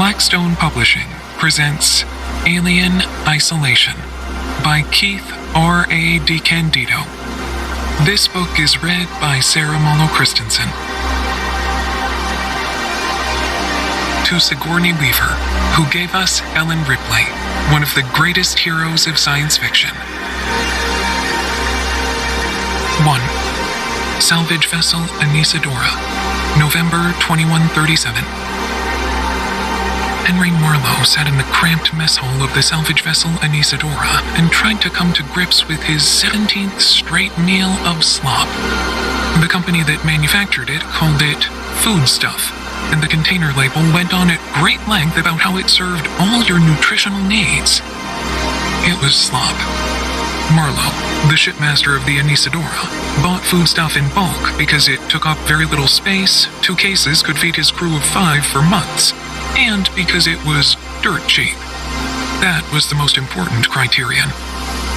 Blackstone Publishing presents Alien Isolation by Keith R.A. DiCandido. This book is read by Sarah Malo Christensen. To Sigourney Weaver, who gave us Ellen Ripley, one of the greatest heroes of science fiction. 1. Salvage Vessel Anisadora, November 2137. Henry Marlowe sat in the cramped mess hall of the salvage vessel Anisadora and tried to come to grips with his 17th straight meal of slop. The company that manufactured it called it foodstuff, and the container label went on at great length about how it served all your nutritional needs. It was slop. Marlowe, the shipmaster of the Anisadora, bought foodstuff in bulk because it took up very little space, 2 cases could feed his crew of 5 for months, and because it was dirt cheap. That was the most important criterion.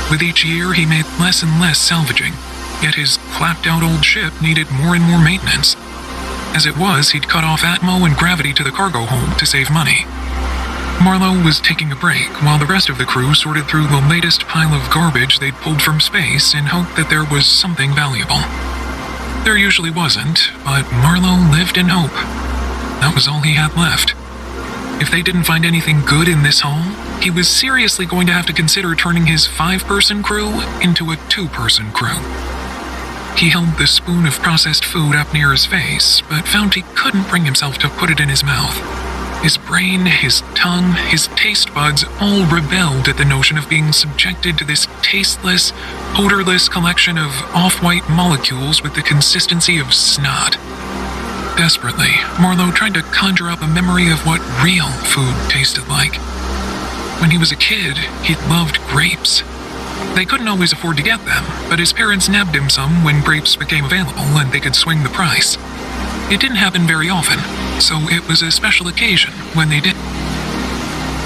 With each year, he made less and less salvaging, yet his clapped-out old ship needed more and more maintenance. As it was, he'd cut off atmo and gravity to the cargo hold to save money. Marlowe was taking a break while the rest of the crew sorted through the latest pile of garbage they'd pulled from space in hope that there was something valuable. There usually wasn't, but Marlowe lived in hope. That was all he had left. If they didn't find anything good in this haul, he was seriously going to have to consider turning his 5-person crew into a 2-person crew. He held the spoon of processed food up near his face, but found he couldn't bring himself to put it in his mouth. His brain, his tongue, his taste buds all rebelled at the notion of being subjected to this tasteless, odorless collection of off-white molecules with the consistency of snot. Desperately, Marlowe tried to conjure up a memory of what real food tasted like. When he was a kid, he loved grapes. They couldn't always afford to get them, but his parents nabbed him some when grapes became available and they could swing the price. It didn't happen very often, so it was a special occasion when they did.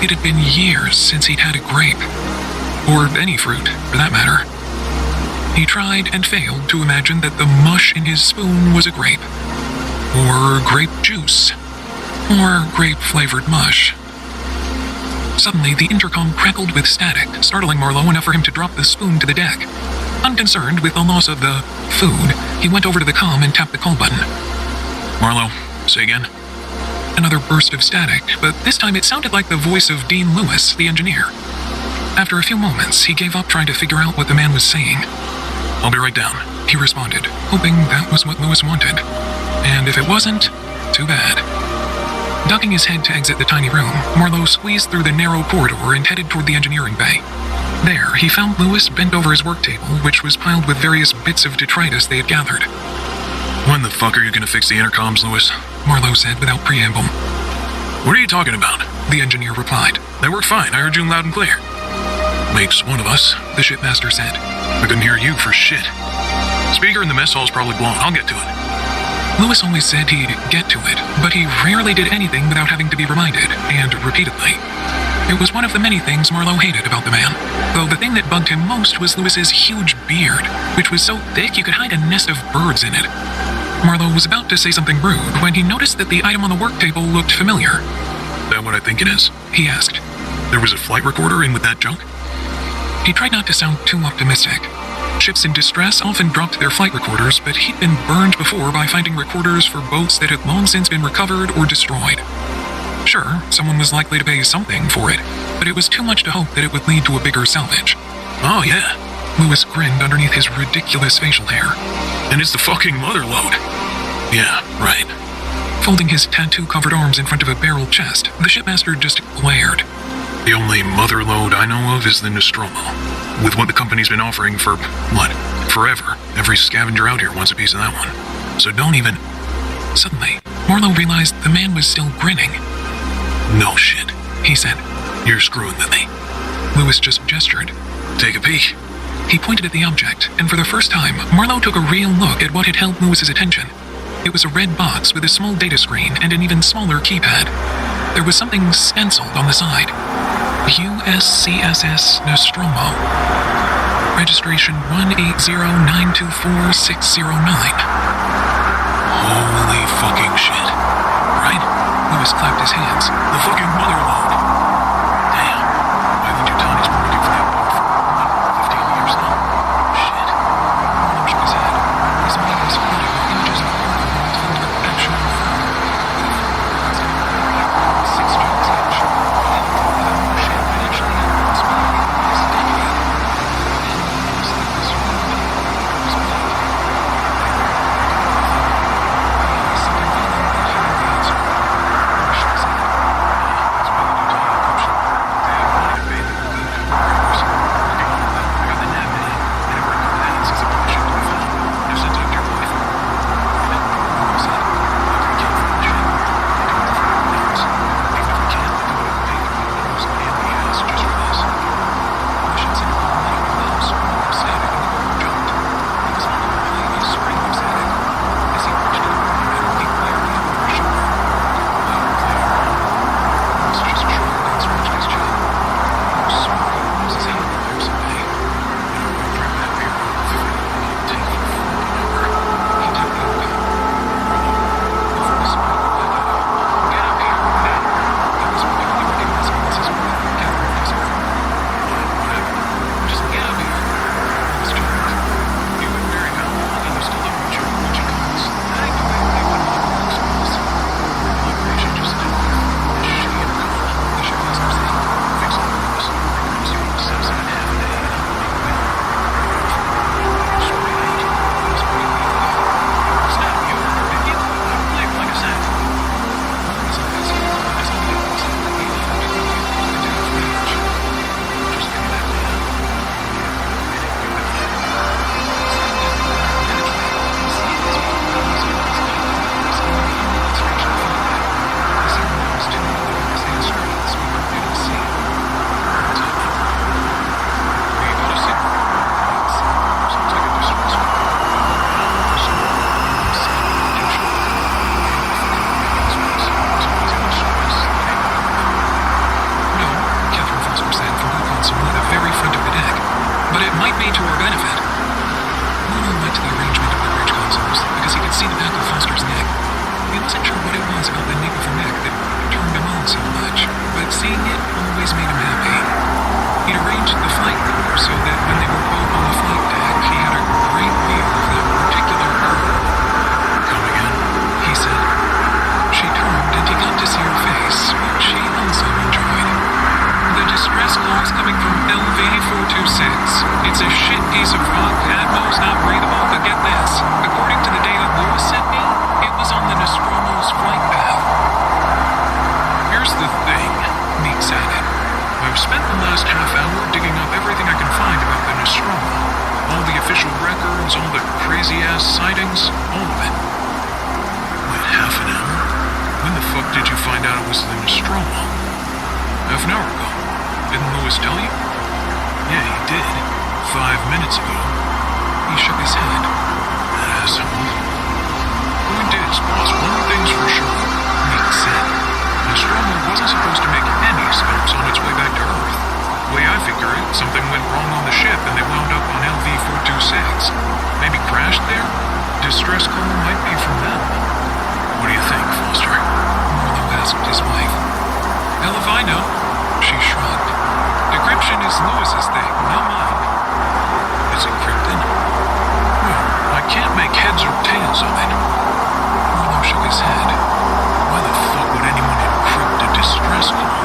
It had been years since he'd had a grape, or any fruit, for that matter. He tried and failed to imagine that the mush in his spoon was a grape, or grape juice, or grape-flavored mush. Suddenly, the intercom crackled with static, startling Marlowe enough for him to drop the spoon to the deck. Unconcerned with the loss of the food, he went over to the comm and tapped the call button. Marlowe, say again. Another burst of static, but this time it sounded like the voice of Dean Lewis, the engineer. After a few moments, he gave up trying to figure out what the man was saying. I'll be right down, he responded, hoping that was what Lewis wanted. And if it wasn't, too bad. Ducking his head to exit the tiny room, Marlowe squeezed through the narrow corridor and headed toward the engineering bay. There, he found Lewis bent over his work table, which was piled with various bits of detritus they had gathered. When the fuck are you gonna fix the intercoms, Lewis? Marlowe said without preamble. What are you talking about? The engineer replied. They work fine, I heard you loud and clear. Makes one of us, the shipmaster said. I couldn't hear you for shit. Speaker in the mess hall's probably blown, I'll get to it. Lewis always said he'd get to it, but he rarely did anything without having to be reminded, and repeatedly. It was one of the many things Marlowe hated about the man, though the thing that bugged him most was Lewis's huge beard, which was so thick you could hide a nest of birds in it. Marlowe was about to say something rude when he noticed that the item on the work table looked familiar. That what I think it is? He asked. There was a flight recorder in with that junk? He tried not to sound too optimistic. Ships in distress often dropped their flight recorders, but he'd been burned before by finding recorders for boats that had long since been recovered or destroyed. Sure, someone was likely to pay something for it, but it was too much to hope that it would lead to a bigger salvage. Oh yeah. Lewis grinned underneath his ridiculous facial hair. And it's the fucking mother lode. Yeah, right. Folding his tattoo-covered arms in front of a barrel chest, the shipmaster just glared. The only mother lode I know of is the Nostromo. With what the company's been offering for, what, forever, every scavenger out here wants a piece of that one. So don't even... Suddenly, Marlowe realized the man was still grinning. No shit, he said. You're screwing with me. Lewis just gestured. Take a peek. He pointed at the object, and for the first time, Marlowe took a real look at what had held Lewis's attention. It was a red box with a small data screen and an even smaller keypad. There was something stenciled on the side. USCSS Nostromo. Registration 180924609. Holy fucking shit. Right? Lewis Lewis clapped his hands. The fucking mother load. Damn. Ivan Jutani's been working for that bar for 15 years now. Shit. Marlowe shook his head. His mind was flooded with images of Marlowe and the action of the film. Six jokes each. The more shit that actually happened this week, this decade. And honestly, this one was big. Something violent that had the answer. Marlowe shook his head. That's why the Jutani encryption. They have money to pay the cocaine collaborators. Working on that. I got the nav in it, and it worked with hands as a partnership to be found. I've sent it to your wife. Marlowe said, If we can't find shit, they do it for names. Even if we can't, they do it with pay the criminals and the MWII just for this. Missions in all medical labs, Marlowe said, and the girl jumped. He was on the completely spring of static. As he watched it, he glared over her shoulder. Lewis just shrugged and scratched his chin. He was sorry he was his hand in there someday. You know, after I met Pierre, I can't take for fucking ever. He took the yoga. The voice sparkled back at him. Get up here, man. He was quickly recognizing Mrs. Worth, Catherine Fraser. Whatever. Just get up here. Lewis jumped. You and Mary got along and you still love each other, which you guys. I knew they would not work so well. Like Rachel just did. Is she and Carl? He shook his head. Fix all of this. We're gonna see what 7.5 a day and I'm gonna make it. Sweet. He was pretty weak. Snap, you heard it. I'm playing like I said. His eyes, as only it was that he left to review the death range. Just give me that man. We got a signal. Sounds like a distress call. No, Catherine Foster said from her console at the very front of the deck. But it might be to our benefit. Marlowe liked the arrangement of the bridge consoles because he could see the back of Foster's neck. He wasn't sure what it was about the nape of her neck that turned him on so much, but seeing it always made him happy. He'd arranged the flight crew so that when they were both on the flight deck, he had a great view of that particular girl. Come again? He said. She turned and he got to see her face, which she also enjoyed. The distress call's coming from LV-426. It's a shit piece of rock, Admo's not breathable, but get this. According to the data Lewis sent me, it was on the Nostromo's flight path. Here's the thing. Meeks added. I've spent the last half hour digging up everything I can find about the Nostromo. All the official records, all the crazy-ass sightings, all of it. Wait, half an hour? When the fuck did you find out it was the Nostromo? Half an hour ago. Didn't Lewis tell you? Yeah, he did. 5 minutes ago. He shook his head. That asshole. Point is, boss, one thing's for sure. Meeks said. Nostromo wasn't supposed to make any stops on its way back to Earth. The way I figure it, something went wrong on the ship and they wound up on LV-426. Maybe crashed there? Distress call might be from them. What do you think, Foster? Marlowe asked his wife. Hell if I know. She shrugged. Decryption is Lewis's thing, not mine. Is it encrypted? Well, I can't make heads or tails of it. Marlowe shook his head. Why the fuck would anyone encrypt a distress call?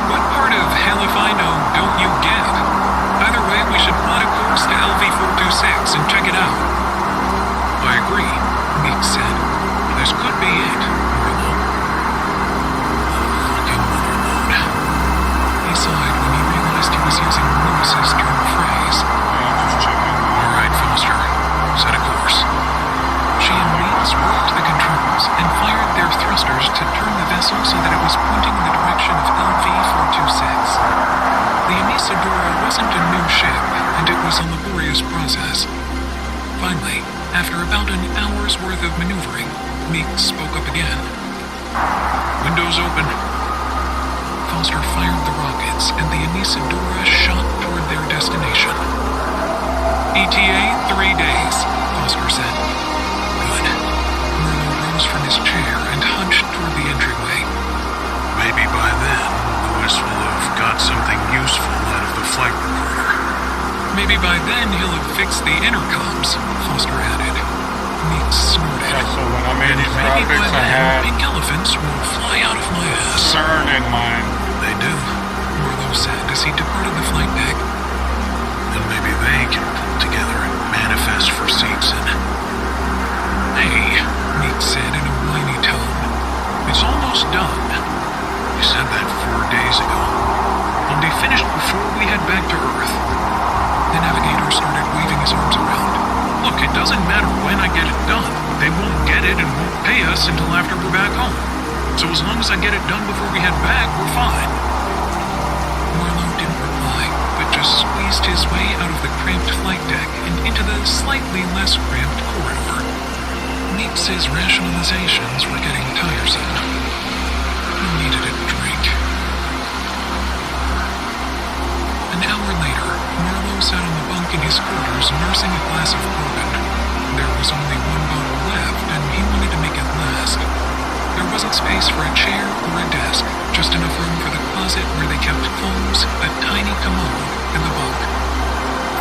What part of hell if I know don't you get? Either way, we should plot a course to LV-426 and check it out. I agree, Meeks said. this could be it, Marlowe. The fucking mother load. He sighed when he realized he was using Lewis's term phrase. All right, Foster, set a course. She and Meeks worked the controls and fired their thrusters to turn the vessel so that it was pointing in the direction of LV-426. The Anisadora wasn't a new ship, and it was a laborious process. Finally, after about an hour's worth of maneuvering, Meeks spoke up again. Windows open. Foster fired the rockets, and the Anisadora shot toward their destination. ETA 3 days, Foster said. Good. Marlowe rose from his chair and hunched toward the entryway. Maybe by then he'll have fixed the intercoms, Foster added. Meeks snorted. Yeah, so when I made And these maybe by graphics, I then, had pink elephants will fly out of my ass. CERN in mind. They do, Marlowe said as he departed the flight deck. And maybe they can pull together and manifest for Seegson. Hey, Meeks said in a whiny tone. It's almost done. You said that 4 days ago. I'll be finished before we head back to Earth. The navigator started waving his arms around. Look, it doesn't matter when I get it done. They won't get it and won't pay us until after we're back home. So as long as I get it done before we head back, we're fine. Marlowe didn't reply, but just squeezed his way out of the cramped flight deck and into the slightly less cramped corridor. Meeks' rationalizations were getting tiresome. He needed a drink. An hour later, Marlowe sat on the bunk in his quarters nursing a glass of bourbon. There was only one bottle left, and he wanted to make it last. There wasn't space for a chair or a desk, just enough room for the closet where they kept clothes, a tiny commode, and the bunk.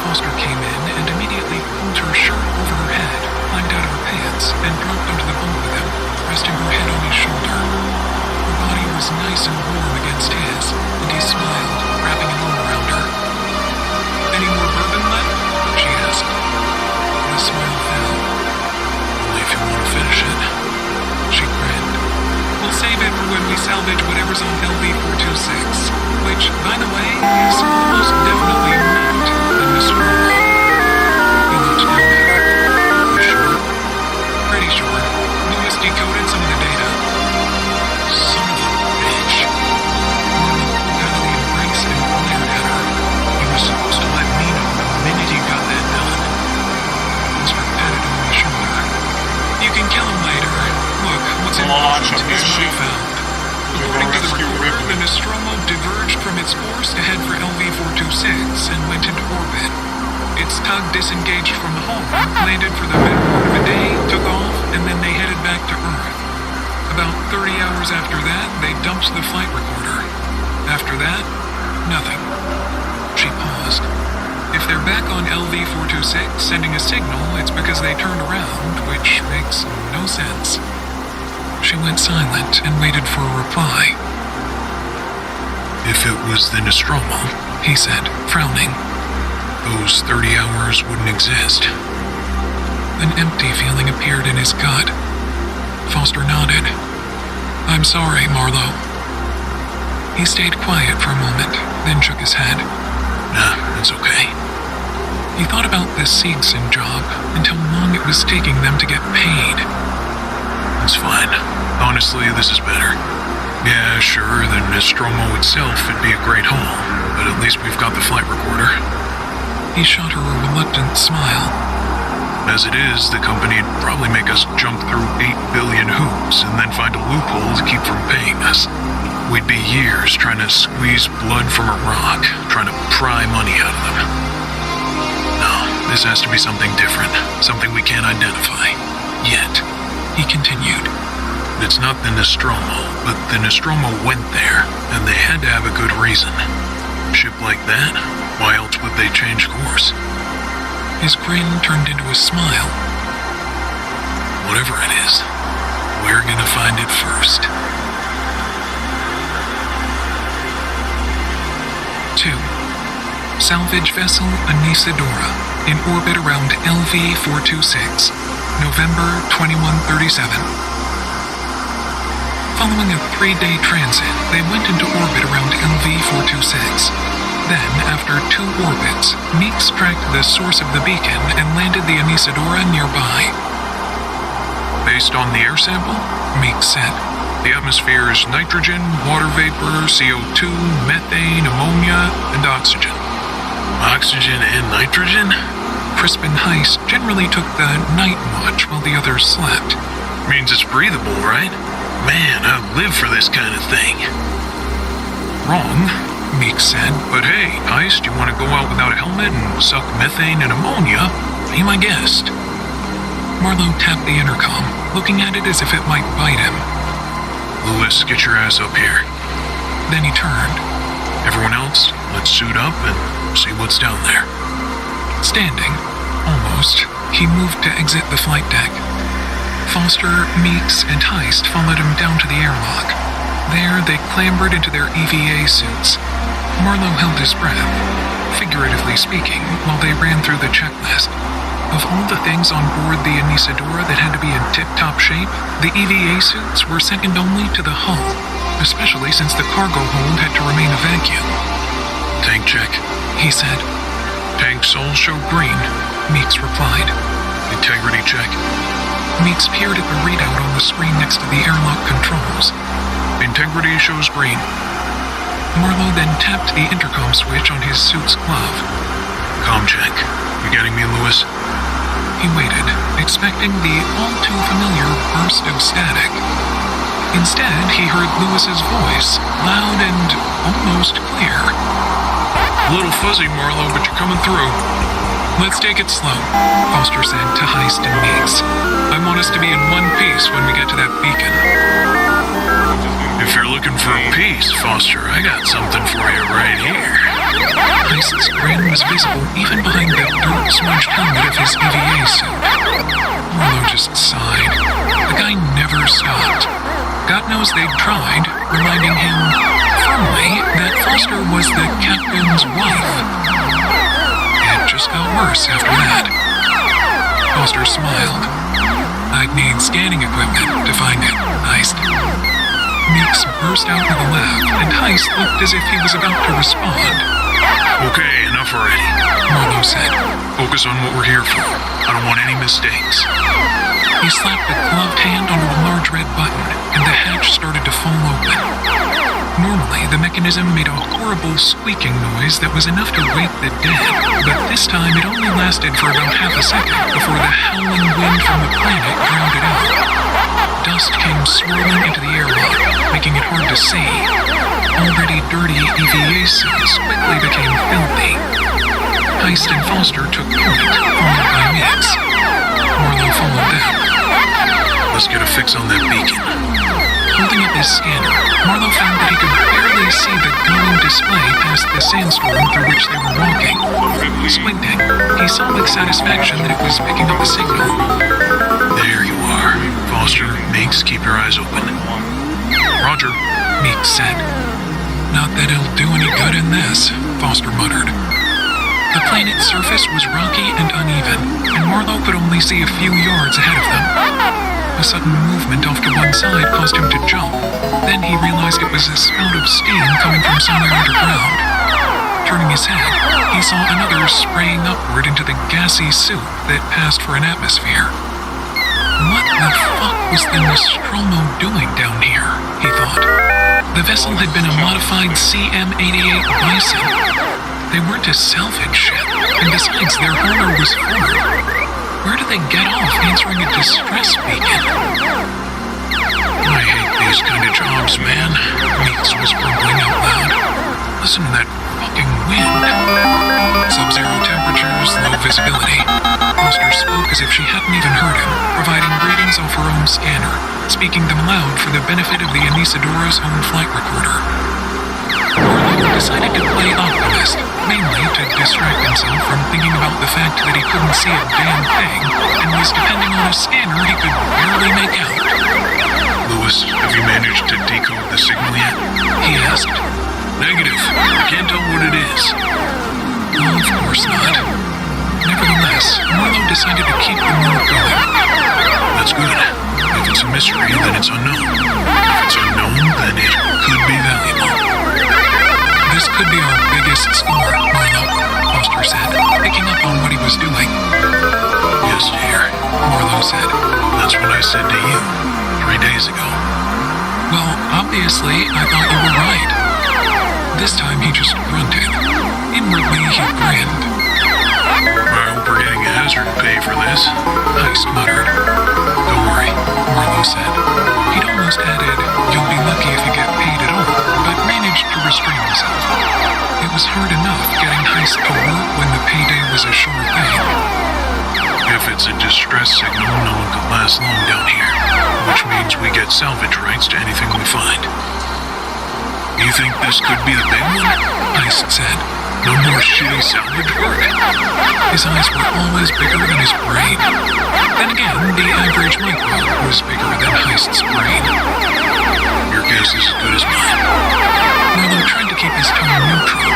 Foster came in and immediately pulled her shirt over her head, climbed out of her pants, and dropped onto the bunk with him, resting her head on his shoulder. Her body was nice and warm against his, and he smiled, wrapping an arm around her. Any more bourbon left? She asked. The smile fell. Only if you want to finish it. She grinned. We'll save it for when we salvage whatever's on LV-426, which, by the way, is almost definitely not the Nostromo. He looked down at her. You sure? Pretty sure. Lewis decoded some of the data. Son of a bitch. Marlowe pulled out of the embrace and glared at her. He was supposed to let me know the minute he got that done. Foster patted him on the shoulder. You can kill him later. Look, what's Launch important a is money mission found. to According to the rescue recorder, Ripley. the Nostromo diverged from its course to head for LV-426 and went into orbit. Its tug disengaged from home, landed for the better part of a day, took off, and then they headed back to Earth. About 30 hours after that, they dumped the flight recorder. After that, nothing. She paused. If they're back on LV-426 sending a signal, it's because they turned around, which makes no sense. She went silent and waited for a reply. If it was the Nostromo, He said, frowning. those 30 hours wouldn't exist. An empty feeling appeared in his gut. Foster nodded. I'm sorry, Marlowe. He stayed quiet for a moment, then shook his head. Nah, it's okay. He thought about the Seegson job and how long it was taking them to get paid. It's fine. Honestly, this is better. Yeah, sure, the Nostromo itself would be a great haul, but at least we've got the flight recorder. He shot her a reluctant smile. As it is, the company'd probably make us jump through 8 billion hoops and then find a loophole to keep from paying us. We'd be years trying to squeeze blood from a rock, trying to pry money out of them. No, this has to be something different, something we can't identify. Yet. He continued. It's not the Nostromo, but the Nostromo went there, and they had to have a good reason. A ship like that? Why else would they change course? His grin turned into a smile. Whatever it is, we're gonna find it first. 2. Salvage vessel Anisadora, in orbit around LV-426, November 2137. Following a 3-day transit, they went into orbit around LV-426. Then, after 2 orbits, Meeks tracked the source of the beacon and landed the Anisadora nearby. Based on the air sample, Meeks said. the atmosphere is nitrogen, water vapor, CO2, methane, ammonia, and oxygen. Oxygen and nitrogen? Crispin Heiss generally took the night watch while the others slept. Means it's breathable, right? Man, I'd live for this kind of thing. Wrong, Meeks said. But hey, Heist, you want to go out without a helmet and suck methane and ammonia? Be my guest. Marlowe tapped the intercom, looking at it as if it might bite him. Lewis, get your ass up here. Then he turned. Everyone else, let's suit up and see what's down there. Standing, almost, he moved to exit the flight deck. Foster, Meeks, and Heist followed him down to the airlock. There, they clambered into their EVA suits. Marlowe held his breath, figuratively speaking, while they ran through the checklist. Of all the things on board the Anisadora that had to be in tip-top shape, the EVA suits were second only to the hull, especially since the cargo hold had to remain a vacuum. Tank check, He said. tanks all show green. Meeks replied. Integrity check, Meeks peered at the readout on the screen next to the airlock controls. integrity shows green. Marlowe then tapped the intercom switch on his suit's glove. Com check, you getting me, Lewis? He waited, expecting the all-too-familiar burst of static. Instead, he heard Lewis's voice, loud and almost clear. A little fuzzy, Marlowe, but you're coming through. Let's take it slow, Foster said to Heist and Meeks. I want us to be in one piece when we get to that beacon. If you're looking for peace, Foster, I got something for you right here. Heist's grin was visible even behind the dirt-smudged helmet of his EVA suit. Marlowe just sighed. The guy never stopped. God knows they'd tried, reminding him firmly that Foster was the captain's wife. It just got worse after that. Foster smiled. I'd need scanning equipment to find it, Heist. Meeks burst out with a laugh, and Heist looked as if he was about to respond. Okay, enough already. Marlowe said. Focus on what we're here for. I don't want any mistakes. He slapped a gloved hand onto a large red button, and the hatch started to fall open. Normally, the mechanism made a horrible squeaking noise that was enough to wake the dead, but this time it only lasted for about half a second before the howling wind from the planet drowned it out. Dust came swirling into the airlock, making it hard to see. Already dirty EVA suits quickly became filthy. Heist and Foster took point, followed by Meeks. Marlowe followed them. Let's get a fix on that beacon. Holding up his scanner, Marlowe found that he could barely see the glowing display past the sandstorm through which they were walking. Squinting, he saw with satisfaction that it was picking up a signal. There you are. Foster, Meeks, keep your eyes open. Roger. Meeks said. Not that it'll do any good in this, Foster muttered. The planet's surface was rocky and uneven, and Marlowe could only see a few yards ahead of them. A sudden movement off to one side caused him to jump. Then he realized it was a spout of steam coming from somewhere underground. Turning his head, he saw another spraying upward into the gassy soup that passed for an atmosphere. What the fuck was the Nostromo doing down here, he thought. The vessel had been a modified CM-88 Bison. They weren't a salvage ship, and besides, their owner was foreign. Where did they get off answering a distress beacon? I hate these kind of jobs, man. Meeks was grumbling out loud. Listen to that fucking wind. Sub-zero temperatures, low visibility. Foster spoke as if she hadn't even heard him, providing readings off her own scanner, speaking them loud for the benefit of the Anisadora's own flight recorder. Marlowe decided to play optimist, mainly to distract himself from thinking about the fact that he couldn't see a damn thing and was depending on a scanner he could barely make out. Lewis, have you managed to decode the signal yet? He asked. Negative. I can't tell what it is. Oh, of course not. Nevertheless, Marlowe decided to keep the move going. That's good. If it's a mystery, then it's unknown. If it's unknown, then it could be valuable. This could be our biggest score, Marlowe, Foster said, picking up on what he was doing. Yes, dear, Marlowe said. That's what I said to you 3 days ago. Well, obviously, I thought you were right. This time he just grunted. Inwardly, he grinned. I hope we're getting a hazard pay for this. Heist muttered. Don't worry, Marlowe said. He'd almost added, you'll be lucky if you get paid at all, but managed to restrain himself. It was hard enough getting Heist to work when the payday was a sure thing. If it's a distress signal, no one could last long down here, which means we get salvage rights to anything we find. You think this could be the big one? Heist said. No more shitty salvage work? His eyes were always bigger than his brain. Then again, the average microbe was bigger than Heist's brain. Your guess is as good as mine. Marlowe tried to keep his tone neutral.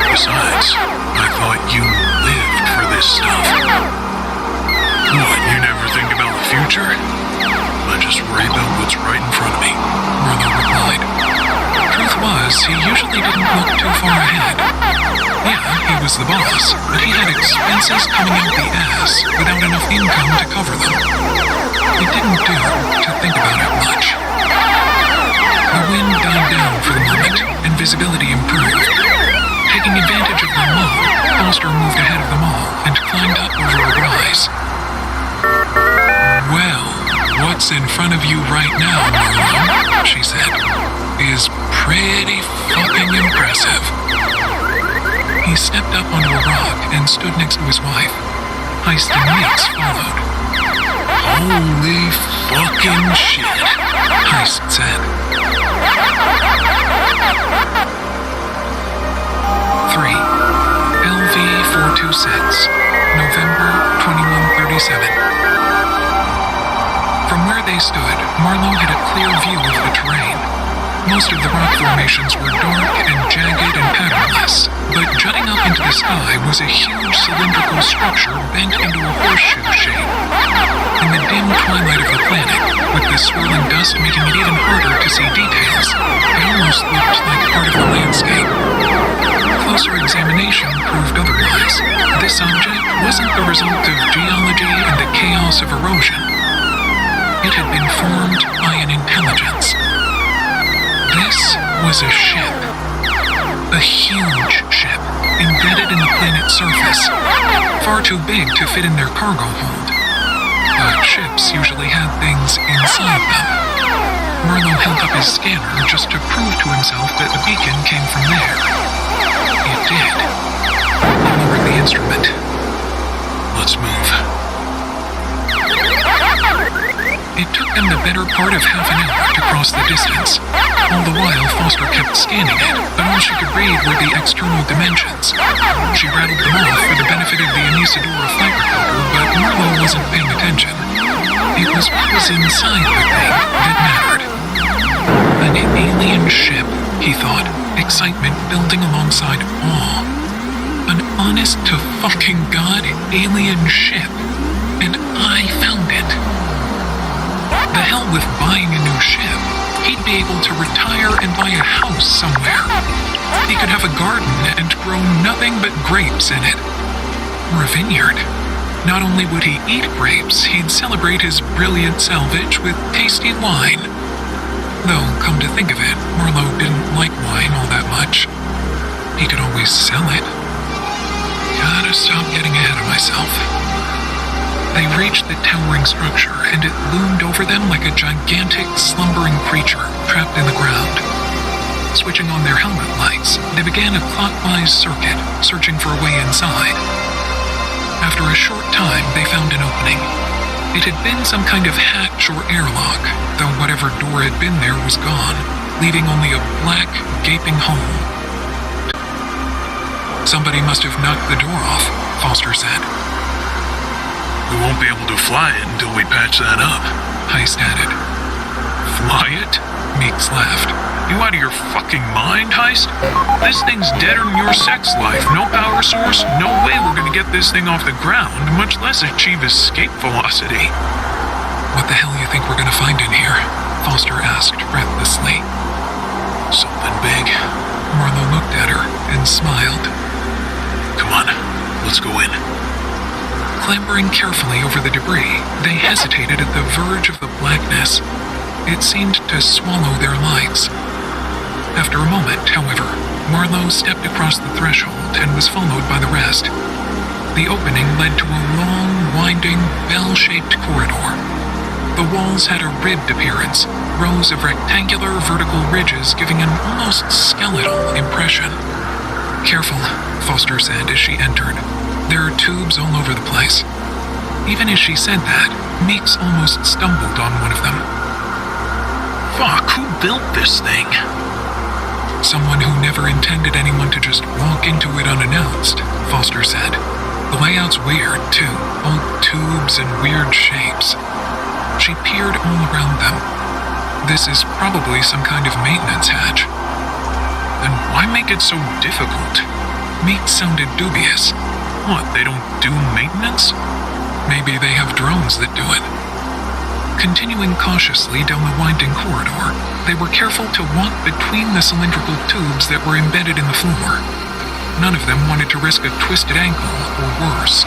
Besides, I thought you lived for this stuff. What, you never think about the future? I just worry about what's right in front of me. Marlowe replied. Truth was, he usually didn't look too far ahead. Yeah, he was the boss, but he had expenses coming out the ass without enough income to cover them. It didn't do to think about it much. The wind died down for the moment, and visibility improved. Taking advantage of the lull, Foster moved ahead of them all and climbed up over a rise. Well, what's in front of you right now, Marlowe, she said, is pretty fucking impressive. He stepped up onto a rock and stood next to his wife. Heist and Meeks followed. Holy fucking shit, Heist said. 3. LV-426, November 2137. From where they stood, Marlowe had a clear view of the terrain. Most of the rock formations were dark and jagged and patternless, but jutting up into the sky was a huge cylindrical structure bent into a horseshoe shape. In the dim twilight of the planet, with the swirling dust making it even harder to see details, it almost looked like part of the landscape. Closer examination proved otherwise. This object wasn't the result of geology and the chaos of erosion. It had been formed by an intelligence. This was a ship. A huge ship, embedded in the planet's surface. Far too big to fit in their cargo hold. But ships usually had things inside them. Marlowe held up his scanner just to prove to himself that the beacon came from there. It did. He lowered the instrument. Let's move. It took them the better part of half an hour to cross the distance. All the while, Foster kept scanning it, but all she could read were the external dimensions. She rattled them off for the benefit of the Anisadora flight recorder, but Marlowe wasn't paying attention. It was what was inside the thing that mattered. An alien ship, he thought, excitement building alongside awe. An honest-to-fucking-God alien ship. And I found it. The hell with buying a new ship. He'd be able to retire and buy a house somewhere. He could have a garden and grow nothing but grapes in it. Or a vineyard. Not only would he eat grapes, he'd celebrate his brilliant salvage with tasty wine. Though, come to think of it, Marlowe didn't like wine all that much. He could always sell it. Gotta stop getting ahead of myself. They reached the towering structure, and it loomed over them like a gigantic, slumbering creature trapped in the ground. Switching on their helmet lights, they began a clockwise circuit, searching for a way inside. After a short time, they found an opening. It had been some kind of hatch or airlock, though whatever door had been there was gone, leaving only a black, gaping hole. Somebody must have knocked the door off, Foster said. We won't be able to fly it until we patch that up, Heist added. Fly it? Meeks laughed. You out of your fucking mind, Heist? This thing's deader than your sex life. No power source, no way we're gonna get this thing off the ground, much less achieve escape velocity. What the hell you think we're gonna find in here? Foster asked breathlessly. Something big. Marlowe looked at her and smiled. Come on, let's go in. Clambering carefully over the debris, they hesitated at the verge of the blackness. It seemed to swallow their lights. After a moment, however, Marlowe stepped across the threshold and was followed by the rest. The opening led to a long, winding, bell-shaped corridor. The walls had a ribbed appearance, rows of rectangular vertical ridges giving an almost skeletal impression. Careful, Foster said as she entered. There are tubes all over the place. Even as she said that, Meeks almost stumbled on one of them. Fuck, who built this thing? Someone who never intended anyone to just walk into it unannounced, Foster said. The layout's weird, too. Old tubes and weird shapes. She peered all around them. This is probably some kind of maintenance hatch. Then why make it so difficult? Meek sounded dubious. What, they don't do maintenance? Maybe they have drones that do it. Continuing cautiously down the winding corridor, they were careful to walk between the cylindrical tubes that were embedded in the floor. None of them wanted to risk a twisted ankle or worse.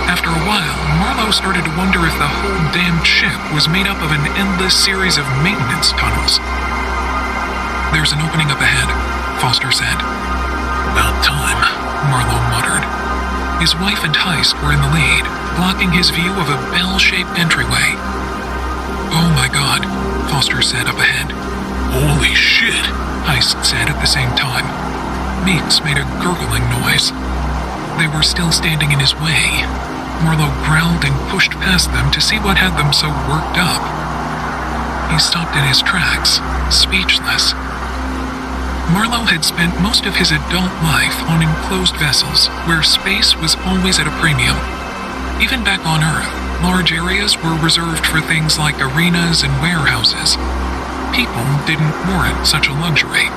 After a while, Marlowe started to wonder if the whole damned ship was made up of an endless series of maintenance tunnels. There's an opening up ahead, Foster said. About time, Marlowe muttered. His wife and Heist were in the lead, blocking his view of a bell-shaped entryway. Oh my God, Foster said up ahead. Holy shit, Heist said at the same time. Meeks made a gurgling noise. They were still standing in his way. Marlowe growled and pushed past them to see what had them so worked up. He stopped in his tracks, speechless. Marlowe had spent most of his adult life on enclosed vessels, where space was always at a premium. Even back on Earth, large areas were reserved for things like arenas and warehouses. People didn't warrant such a luxury.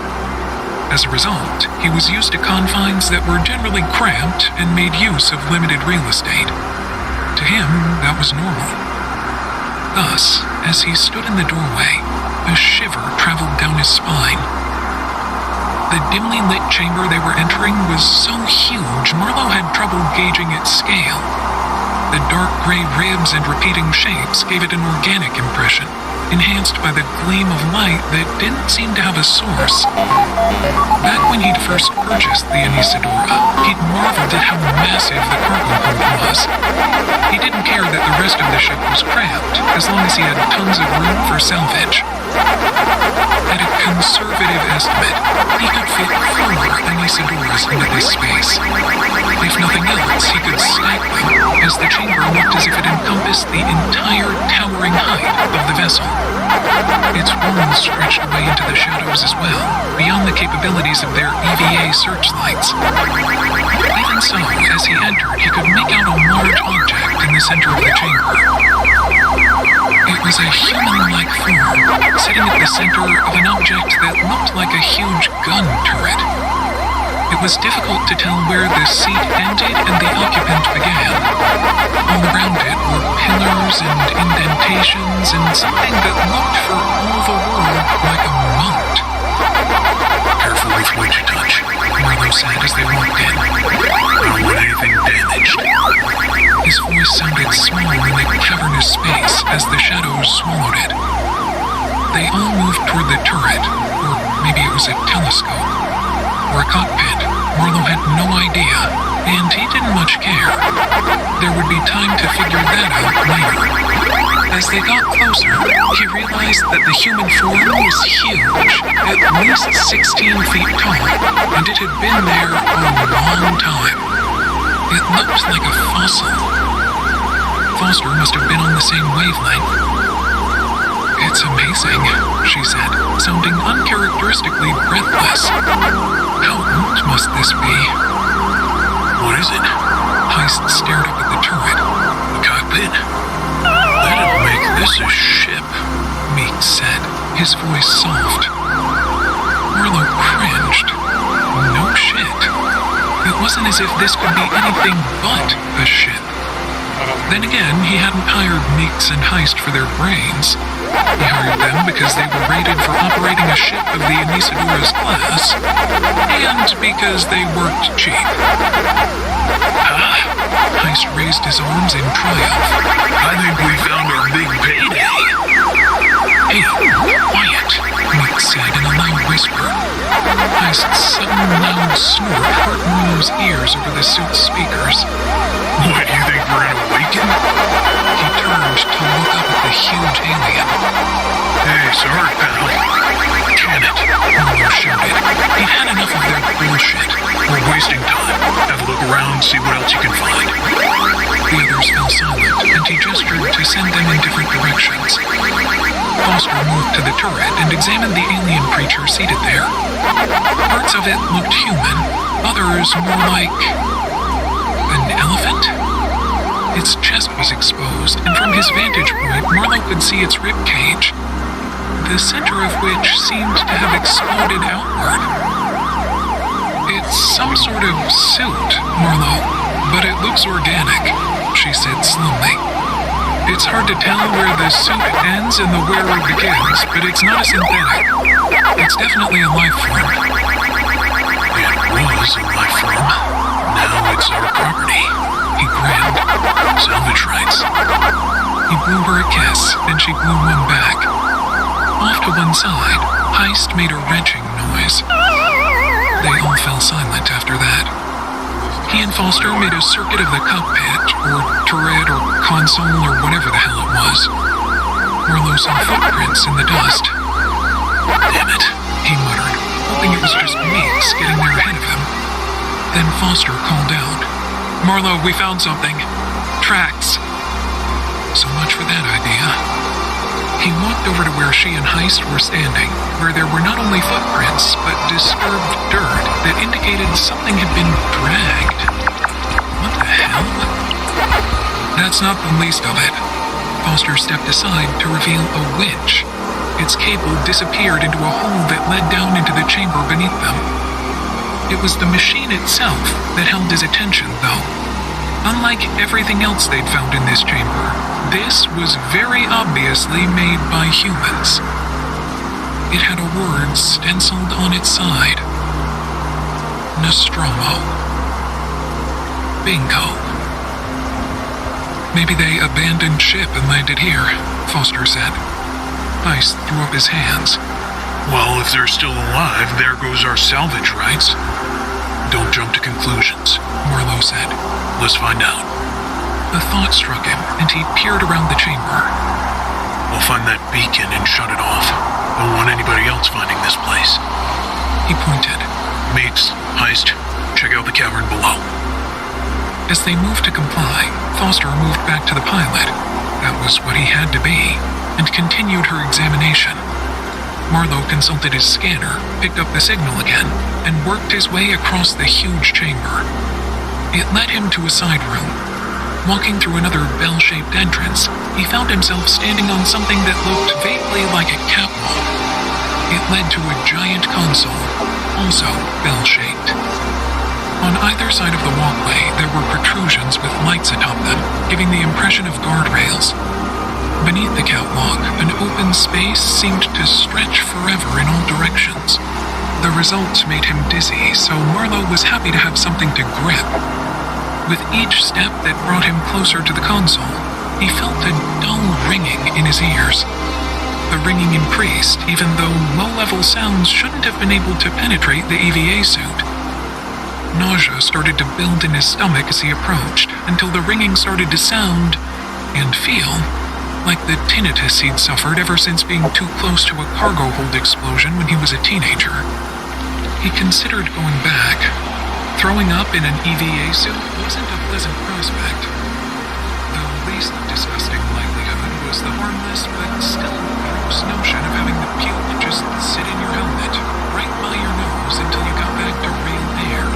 As a result, he was used to confines that were generally cramped and made use of limited real estate. To him, that was normal. Thus, as he stood in the doorway, a shiver traveled down his spine. The dimly lit chamber they were entering was so huge, Marlowe had trouble gauging its scale. The dark gray ribs and repeating shapes gave it an organic impression, enhanced by the gleam of light that didn't seem to have a source. Back when he'd first purchased the Anisadora, he'd marveled at how massive the cargo hold was. He didn't care that the rest of the ship was cramped, as long as he had tons of room for salvage. At a conservative estimate, he could fit 4 Anisadoras into this space. If nothing else, he could stack them, as the chamber looked as if it encompassed the entire towering height of the vessel. Its walls stretched away into the shadows as well, beyond the capabilities of their EVA searchlights. Even so, as he entered, he could make out a large object in the center of the chamber. It was a human-like form, sitting at the center of an object that looked like a huge gun turret. It was difficult to tell where the seat ended and the occupant began. All around it were pillars and indentations and something that looked for all the world like a moat. Careful with what you touch, Marlowe said as they walked in. I don't want anything damaged. His voice sounded small in the cavernous space as the shadows swallowed it. They all moved toward the turret, or maybe it was a telescope, or a cockpit. Marlowe had no idea, and he didn't much care. There would be time to figure that out later. As they got closer, he realized that the human form was huge, at least 16 feet tall, and it had been there a long time. It looked like a fossil. Foster must have been on the same wavelength. It's amazing, she said, sounding uncharacteristically breathless. How old must this be? What is it? Heist stared up at the turret. The cockpit? That'd make this a ship, Meek said, his voice soft. Marlowe cringed. No shit. It wasn't as if this could be anything but a ship. Then again, he hadn't hired Meeks and Heist for their brains. He hired them because they were rated for operating a ship of the Anisadora's class, and because they worked cheap. Heist raised his arms in triumph. I think we found our big payday. Hey, quiet, Meeks said in a loud whisper. Heist's sudden loud snort hurt Marlowe's ears over the suit's speakers. What, you think we're in a Awaken? He turned to look up at the huge alien. Hey, sorry, pal. Damn it, Marlowe shouted. He'd had enough of their bullshit. We're wasting time. Have a look around, see what else you can find. The others fell silent, and he gestured to send them in different directions. Foster moved to the turret and examined the alien creature seated there. Parts of it looked human, others more like an elephant? Its chest was exposed, and from his vantage point, Marlowe could see its rib cage, the center of which seemed to have exploded outward. It's some sort of suit, Marlowe, but it looks organic, she said slowly. It's hard to tell where the suit ends and the wearer begins, but it's not a synthetic. It's definitely a life form. It was a life form. Now it's our property. He grinned. Salvage rights. He blew her a kiss, and she blew one back. Off to one side, Heist made a wrenching noise. They all fell silent after that. He and Foster made a circuit of the cockpit, or turret, or console, or whatever the hell it was. Marlowe saw footprints in the dust. Damn it, he muttered, hoping it was just Meeks getting there ahead of him. Then Foster called out, "Marlowe, we found something. Tracks." So much for that idea. He walked over to where she and Heist were standing, where there were not only footprints, but disturbed dirt that indicated something had been dragged. What the hell? That's not the least of it. Foster stepped aside to reveal a winch. Its cable disappeared into a hole that led down into the chamber beneath them. It was the machine itself that held his attention, though. Unlike everything else they'd found in this chamber, this was very obviously made by humans. It had a word stenciled on its side. Nostromo. Bingo. Maybe they abandoned ship and landed here, Foster said. Heist threw up his hands. Well, if they're still alive, there goes our salvage rights. Don't jump to conclusions, Marlowe said. Let's find out. A thought struck him, and he peered around the chamber. We'll find that beacon and shut it off. Don't want anybody else finding this place. He pointed. Meeks, Heist, check out the cavern below. As they moved to comply, Foster moved back to the pilot. That was what he had to be, and continued her examination. Marlowe consulted his scanner, picked up the signal again, and worked his way across the huge chamber. It led him to a side room. Walking through another bell-shaped entrance, he found himself standing on something that looked vaguely like a catwalk. It led to a giant console, also bell-shaped. On either side of the walkway, there were protrusions with lights atop them, giving the impression of guardrails. Beneath the catwalk, an open space seemed to stretch forever in all directions. The result made him dizzy, so Marlowe was happy to have something to grip. With each step that brought him closer to the console, he felt a dull ringing in his ears. The ringing increased, even though low-level sounds shouldn't have been able to penetrate the EVA suit. Nausea started to build in his stomach as he approached, until the ringing started to sound, and feel, like the tinnitus he'd suffered ever since being too close to a cargo hold explosion when he was a teenager. He considered going back. Throwing up in an EVA suit wasn't a pleasant prospect. The least disgusting likelihood was the harmless but still gross notion of having the puke just sit in your helmet, right by your nose until you got back to real air.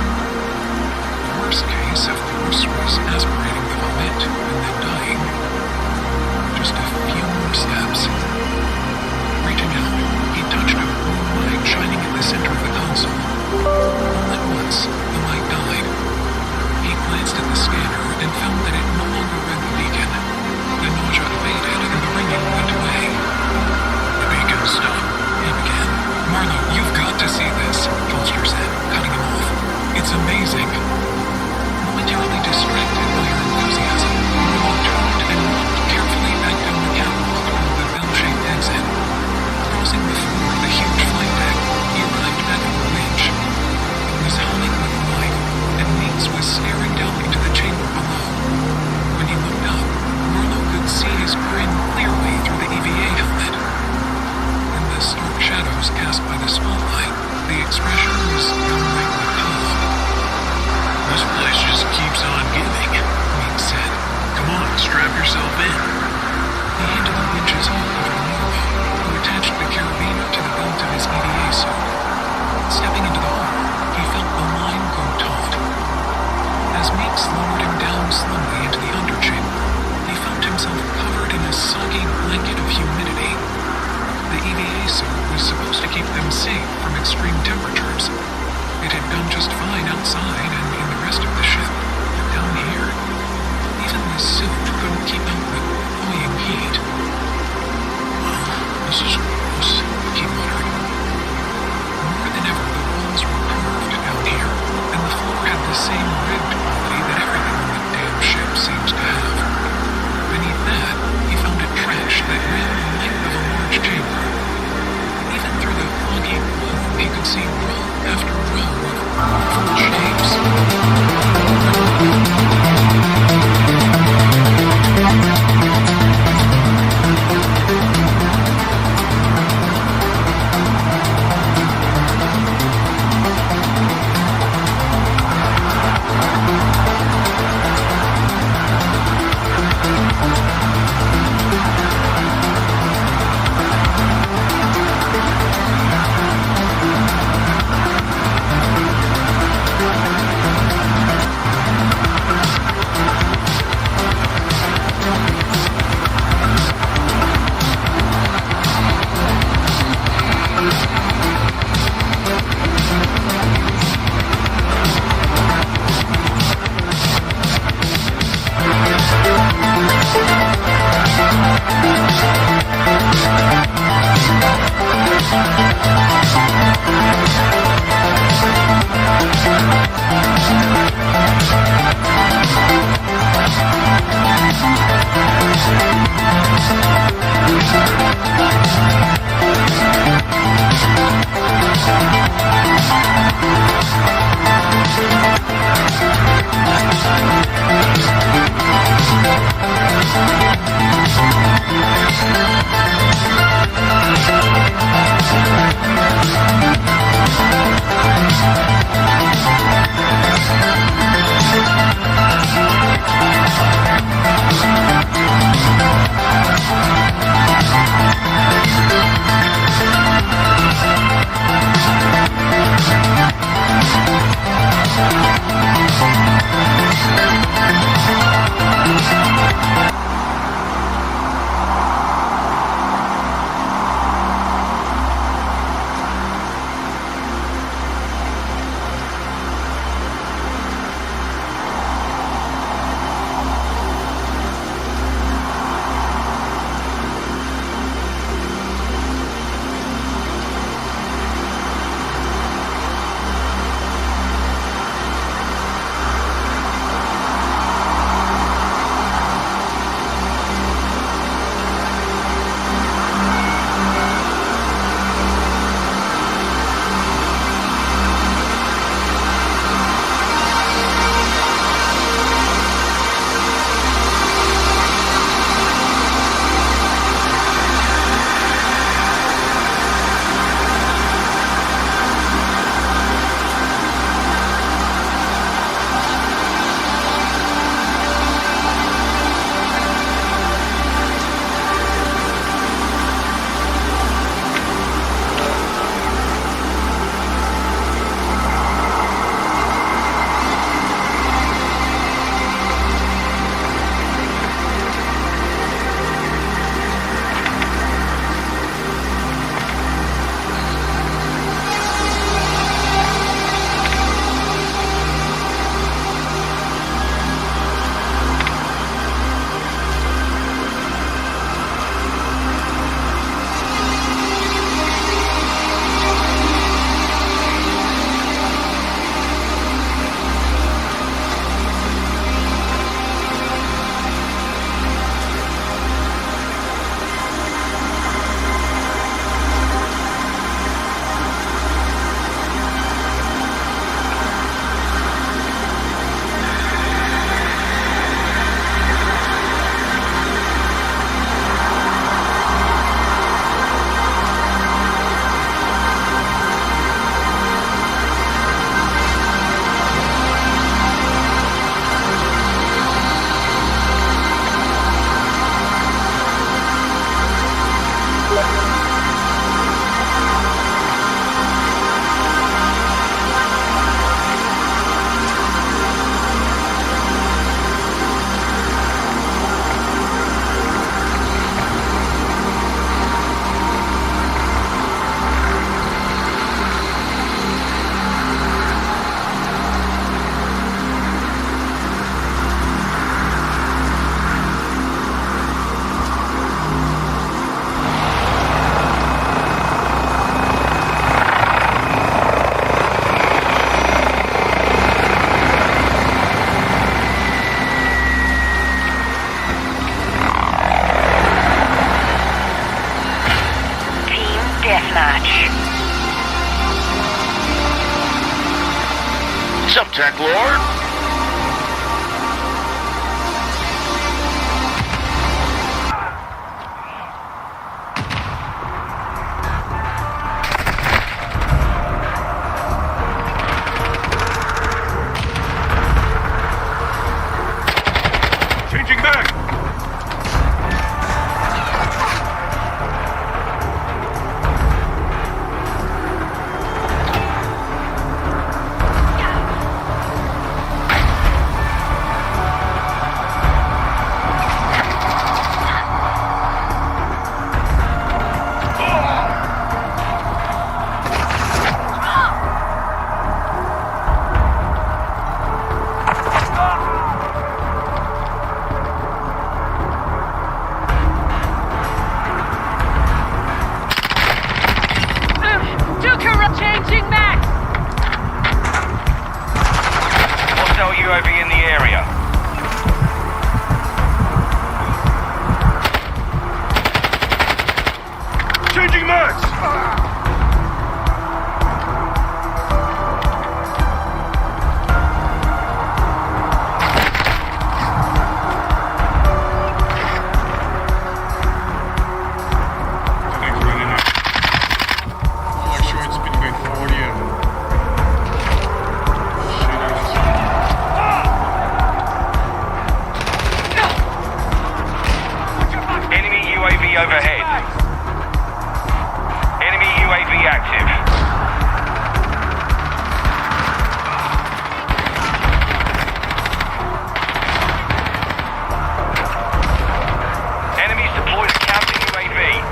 The worst case, of course, was aspirating the vomit and then dying. Just a few more steps. Reaching out, he touched a blue light shining in the center of the console. All at once, the light died. He glanced at the scanner and found that it no longer read the beacon. The nausea abated and the ringing went away. The beacon's done, he began. Marlowe, you've got to see this, Foster said, cutting him off. It's amazing. Momentarily distracted by her enthusiasm, Marlowe turned and walked carefully back down the catwalk through the bell-shaped exit. Crossing the floor of the huge flight deck, he arrived back at the winch. It was humming with light, and Meeks was staring down into the chamber below. When he looked up, Marlowe could see his grin clearly through the EVA helmet. In the stark shadows cast by the spotlight, the expression was downright macabre. This place just foggy blanket of humidity. The EVA suit was supposed to keep them safe from extreme temperatures. It had done just fine outside and in the rest of the ship, but down here, even the suit couldn't keep out the cloying heat. Well, this is gross, he muttered. More than ever, the walls were curved down here, and the floor had the same ribbed quality that everything on the damn ship seems to have. Beneath that, he found a trench that ran the length of a large chamber. Even through the foggy gloom, he could see row after row of full shapes. TeKLord? Changing back! Changing back! Hostile UAV in the area. Changing max! Overhead. Enemy UAV active. Enemies deployed a counter UAV.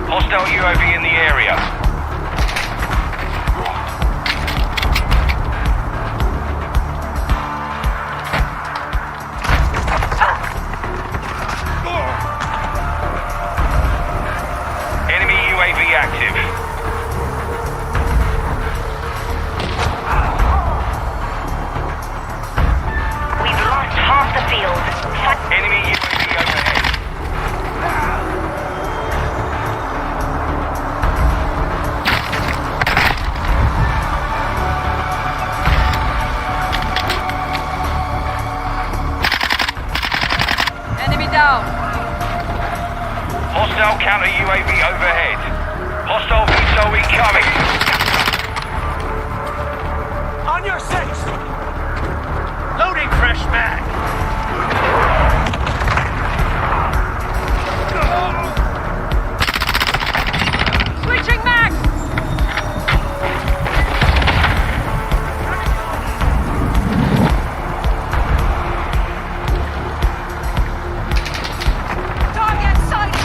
Hostile UAV in the area. Enemy UAV active. We've lost half the field. Enemy UAV overhead. Enemy down. Hostile counter UAV overhead. Hostile VTOL incoming. On your six! Loading fresh mag! Switching max! Target sight!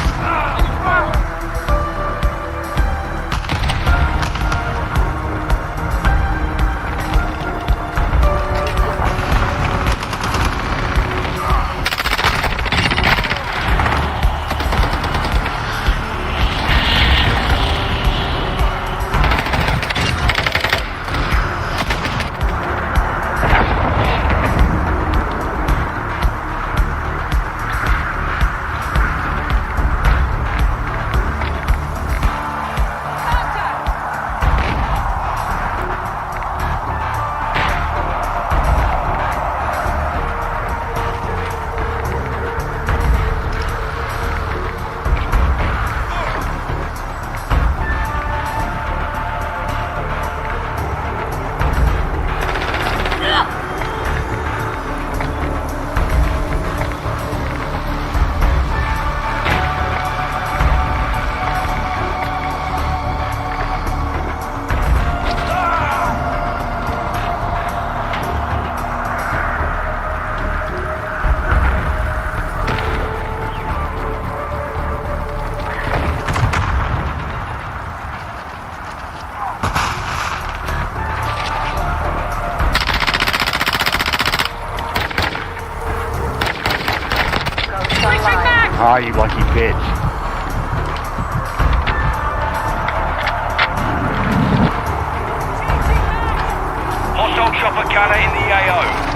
die, you lucky bitch. Hostile chopper gunner in the AO.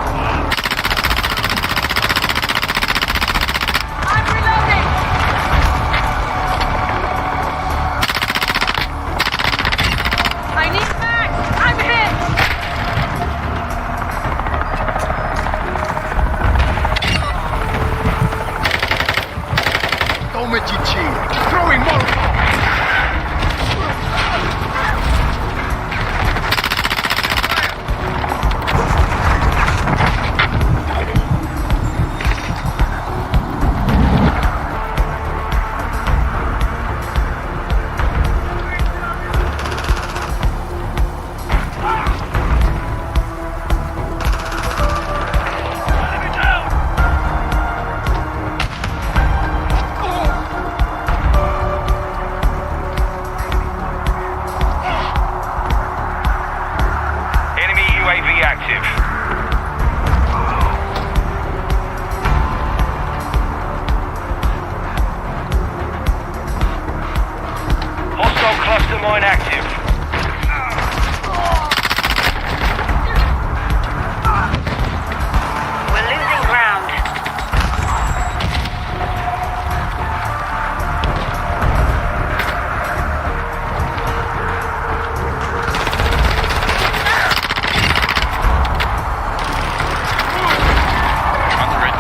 Mine active. We're losing ground.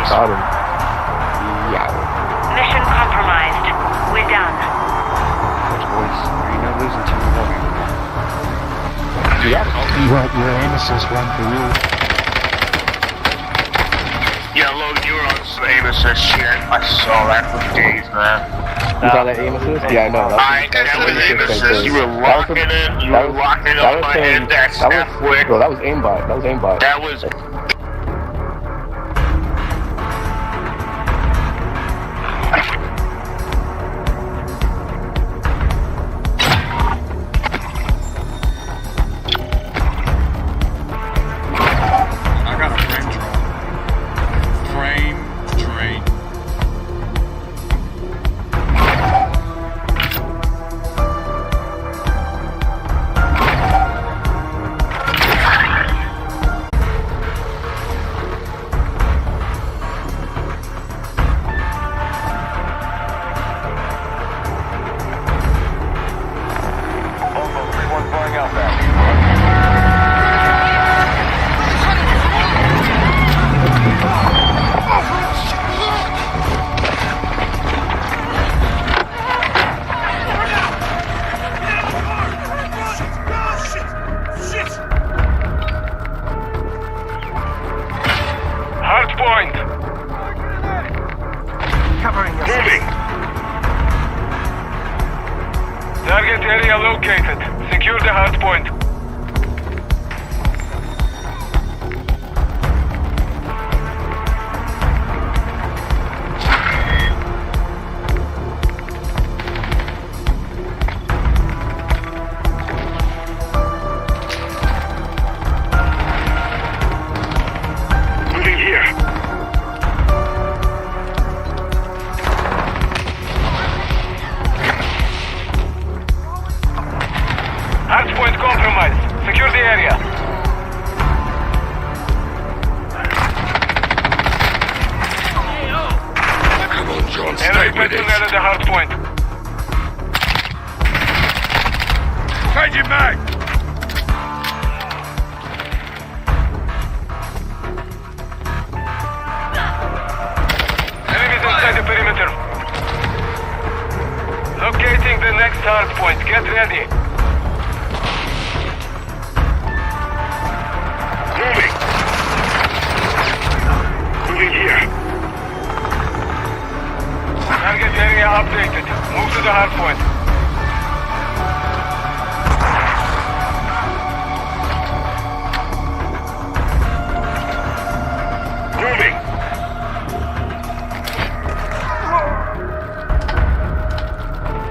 Got him. Yeah. Mission compromised. We're done. Losing to me. Yeah, your aim assist run for you. Yeah, Logan, you were on some aim assist shit. I saw that for days, man. You saw that aim assist? Yeah, I know. That was aim assist. You were locking it. You were locking up my index. That was quick. Bro, that was aimbot. That was. Hardpoint! Covering your Moving! Target area located. Secure the hardpoint. Hardpoint compromised. Secure the area. Come on, John, stay Enemy with personnel it. at the hardpoint. Changing mag! Enemies inside the perimeter. Locating the next hardpoint. Get ready. Moving. Moving here. Target area updated. Move to the hardpoint. Moving.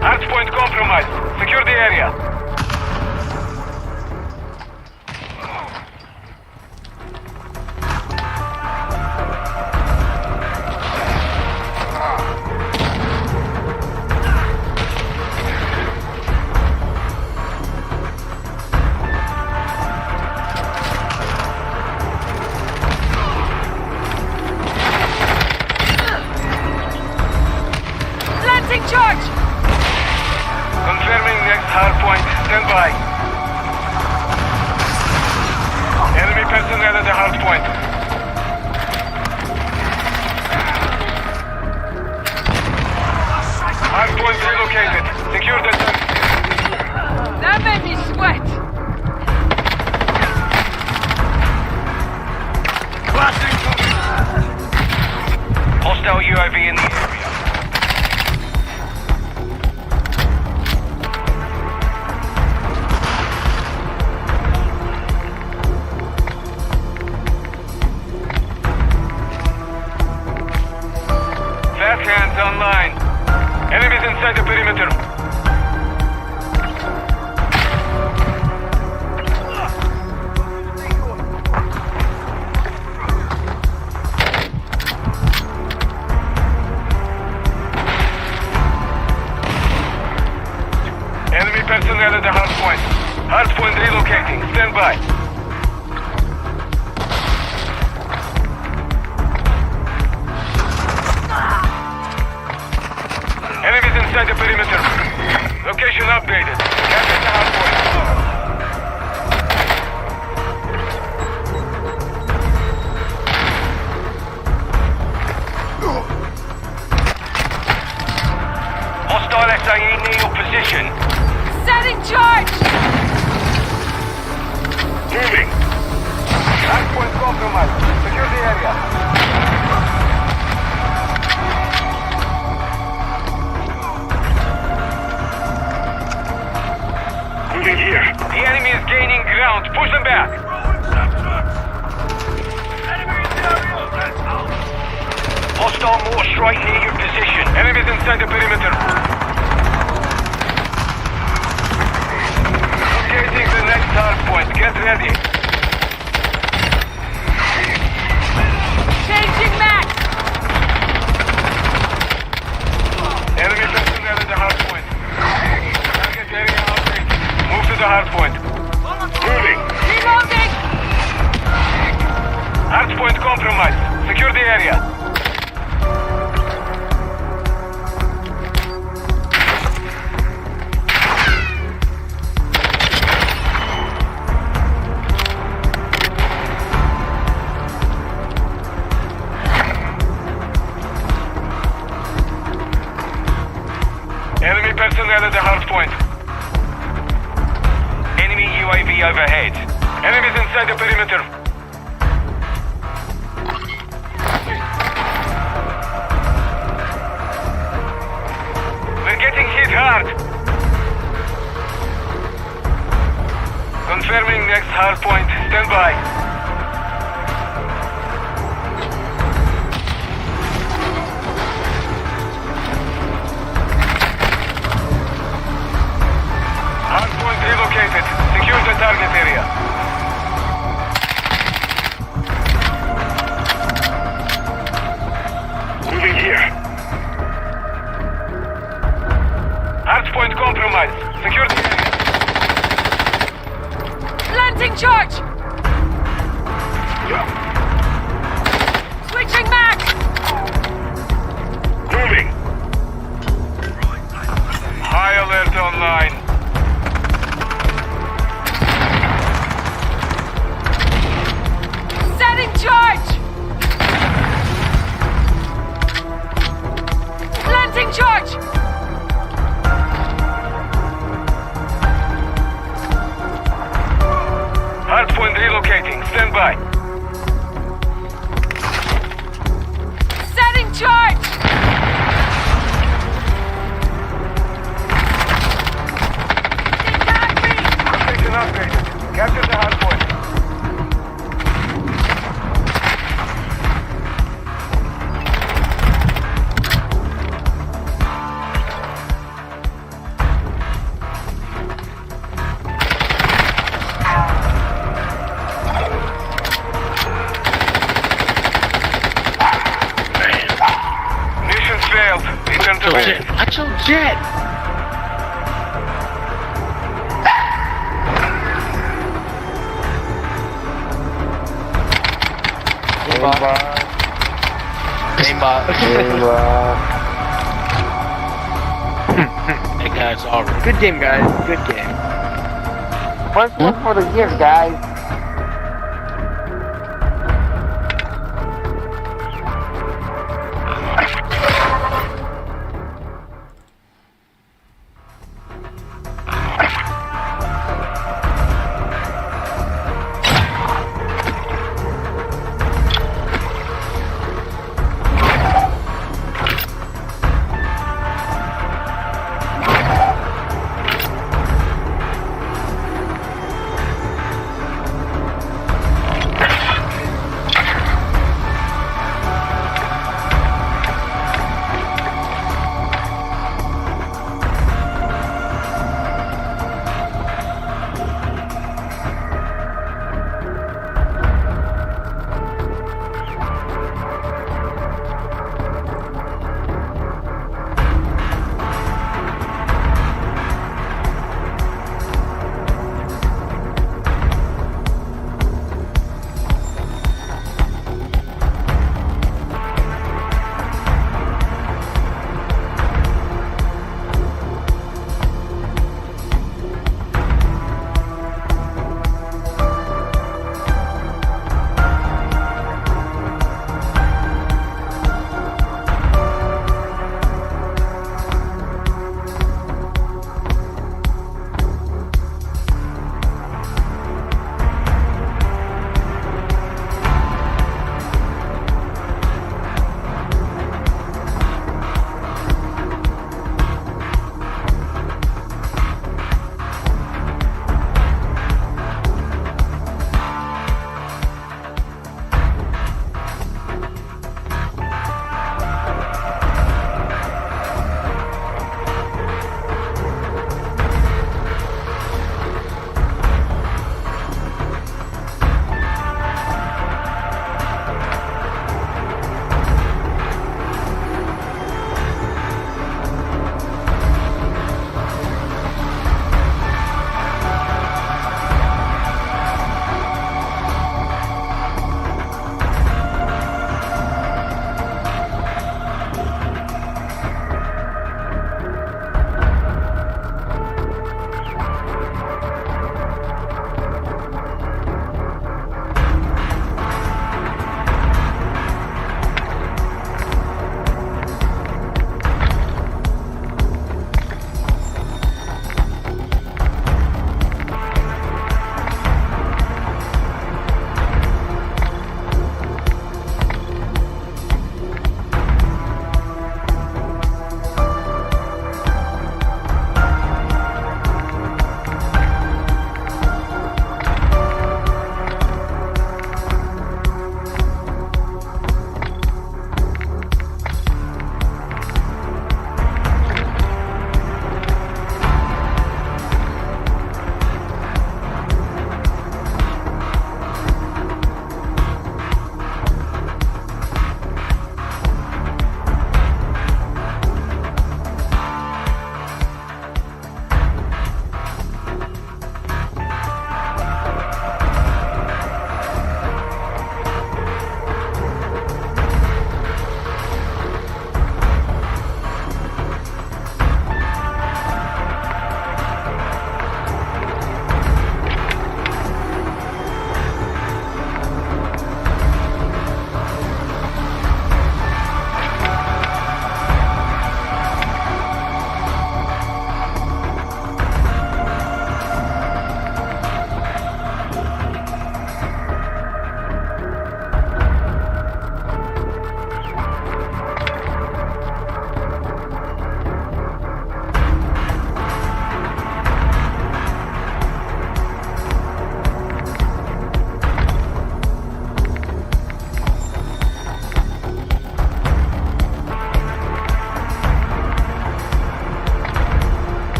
Hardpoint compromised. Secure the area. stand by. Enemy personnel at the hardpoint. Hardpoint relocated. Secure the target. That made me sweat. Hostile UAV in the area. Fast hands online. Enemies inside the perimeter. Enemy personnel at the hardpoint. Hardpoint relocating. Stand by. Enemies inside the perimeter. Location updated. Capture the hardpoint. Hostile SIE near your position. Setting charge! Moving. Hardpoint compromised. Secure the area. Moving here. The enemy is gaining ground. Push them back. Hostile mortar strike near your position. Enemies inside the perimeter. Locating the next hardpoint. Get ready. Changing max! Enemy personnel at the hardpoint. Target area update. Move to the hardpoint. Moving. Reloading! Hardpoint compromised. Secure the area. Enemy personnel at the hardpoint. Enemy UAV overhead. Enemies inside the perimeter. We're getting hit hard. Confirming next hardpoint. Stand by. Hardpoint relocated. Secure the target area. Moving here. Hardpoint compromised. Secure the area. Planting charge! Switching max! Moving. High alert online. Setting charge! Planting charge! Hardpoint relocating. Stand by. Setting charge! Station upgraded. Capture the hardpoint. Mission failed. Return to base. Watch your jet! Aimbot. That guy's already. Good game, guys. Good game. First one for the gift, guys.